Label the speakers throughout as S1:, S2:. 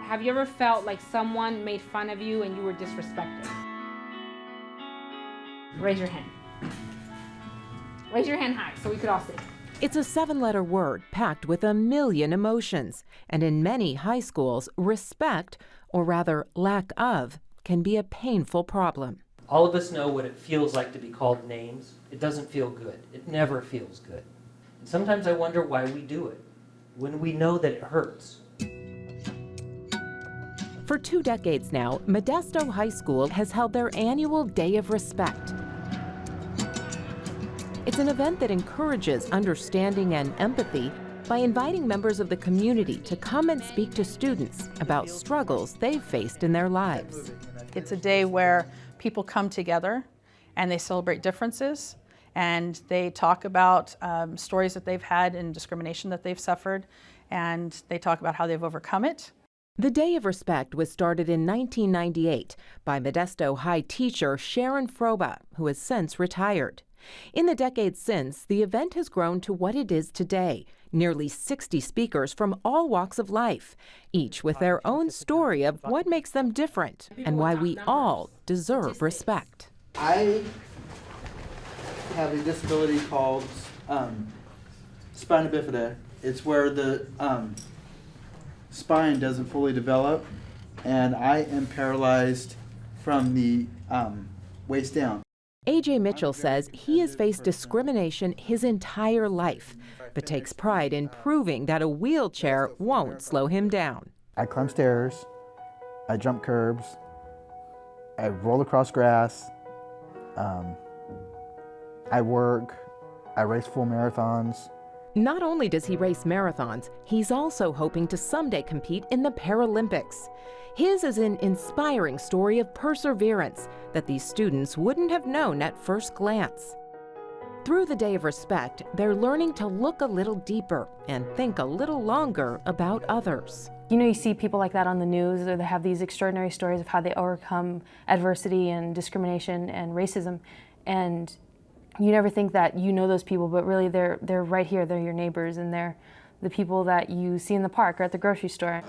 S1: Have you ever felt like someone made fun of you and you were disrespected? Raise your hand. Raise your hand high so we could all see.
S2: It's a 7-letter word packed with a million emotions. And in many high schools, respect, or rather lack of, can be a painful problem.
S3: All of us know what it feels like to be called names. It doesn't feel good. It never feels good. And sometimes I wonder why we do it, when we know that it hurts.
S2: For 2 decades now, Modesto High School has held their annual Day of Respect. It's an event that encourages understanding and empathy by inviting members of the community to come and speak to students about struggles they've faced in their lives.
S4: It's a day where people come together and they celebrate differences and they talk about stories that they've had and discrimination that they've suffered, and they talk about how they've overcome it.
S2: The Day of Respect was started in 1998 by Modesto High teacher Sharon Froba, who has since retired. In the decades since, the event has grown to what it is today, nearly 60 speakers from all walks of life, each with their own story of what makes them different and why we all deserve respect.
S5: I have a disability called spina bifida. It's where the spine doesn't fully develop, and I am paralyzed from the waist down.
S2: A.J. Mitchell says he has faced discrimination his entire life, but takes pride in proving that a wheelchair won't slow him down.
S6: I climb stairs, I jump curbs, I roll across grass, I work, I race full marathons.
S2: Not only does he race marathons, he's also hoping to someday compete in the Paralympics. His is an inspiring story of perseverance that these students wouldn't have known at first glance. Through the Day of Respect, they're learning to look a little deeper and think a little longer about others.
S7: You know, you see people like that on the news, or they have these extraordinary stories of how they overcome adversity and discrimination and racism, and you never think that you know those people, but really they're right here. They're your neighbors, and they're the people that you see in the park or at the grocery store.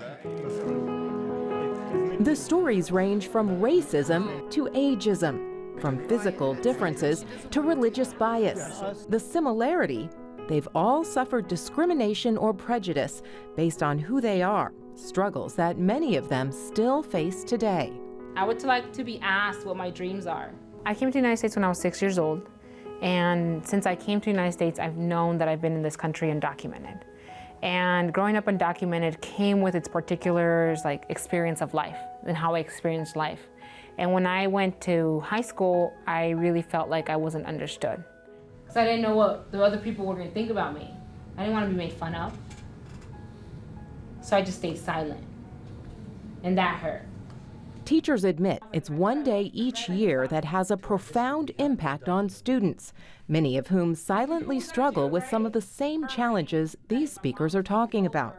S2: The stories range from racism to ageism, from physical differences to religious bias. The similarity, they've all suffered discrimination or prejudice based on who they are, struggles that many of them still face today.
S1: I would like to be asked what my dreams are.
S8: I came to the United States when I was 6 years old. And since I came to the United States, I've known that I've been in this country undocumented. And growing up undocumented came with its particulars, like experience of life and how I experienced life. And when I went to high school, I really felt like I wasn't understood.
S1: So I didn't know what the other people were going to think about me. I didn't want to be made fun of. So I just stayed silent. And that hurt.
S2: Teachers admit it's one day each year that has a profound impact on students, many of whom silently struggle with some of the same challenges these speakers are talking about.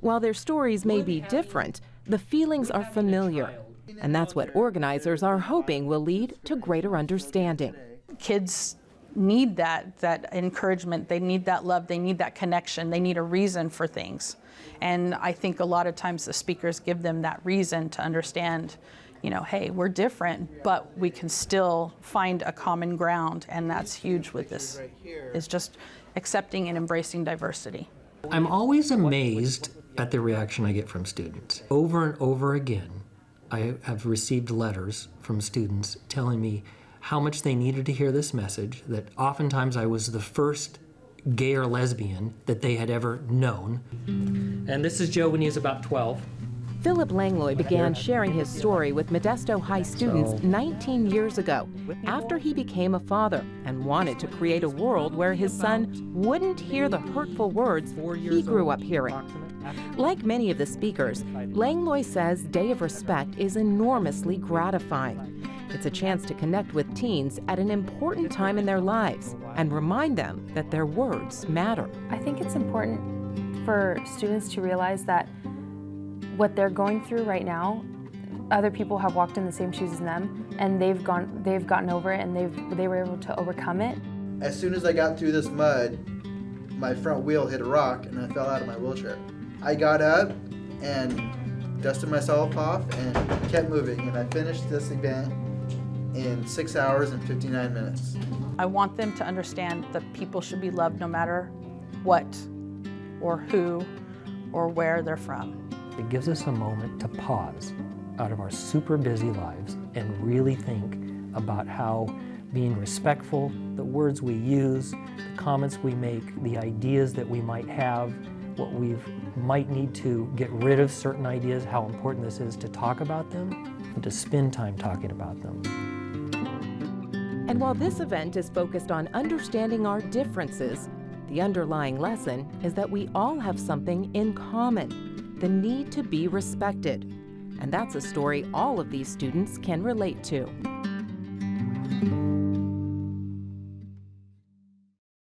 S2: While their stories may be different, the feelings are familiar, and that's what organizers are hoping will lead to greater understanding.
S4: Kids need that encouragement, they need that love, they need that connection, they need a reason for things. And I think a lot of times the speakers give them that reason to understand, you know, hey, we're different, but we can still find a common ground, and that's huge with this, is just accepting and embracing diversity.
S3: I'm always amazed at the reaction I get from students. Over and over again, I have received letters from students telling me how much they needed to hear this message, that oftentimes I was the first gay or lesbian that they had ever known. And this is Joe when he was about 12.
S2: Philip Langley began sharing his story with Modesto High students 19 years ago after he became a father and wanted to create a world where his son wouldn't hear the hurtful words he grew up hearing. Like many of the speakers, Langley says Day of Respect is enormously gratifying. It's a chance to connect with teens at an important time in their lives and remind them that their words matter.
S7: I think it's important for students to realize that what they're going through right now, other people have walked in the same shoes as them, and they've gotten over it, and they were able to overcome it.
S5: As soon as I got through this mud, my front wheel hit a rock and I fell out of my wheelchair. I got up and dusted myself off, and kept moving. And I finished this event in 6 hours and 59 minutes.
S4: I want them to understand that people should be loved no matter what or who or where they're from.
S3: It gives us a moment to pause out of our super busy lives and really think about how being respectful, the words we use, the comments we make, the ideas that we might have, what we might need to get rid of certain ideas, how important this is to talk about them and to spend time talking about them.
S2: And while this event is focused on understanding our differences, the underlying lesson is that we all have something in common, the need to be respected. And that's a story all of these students can relate to.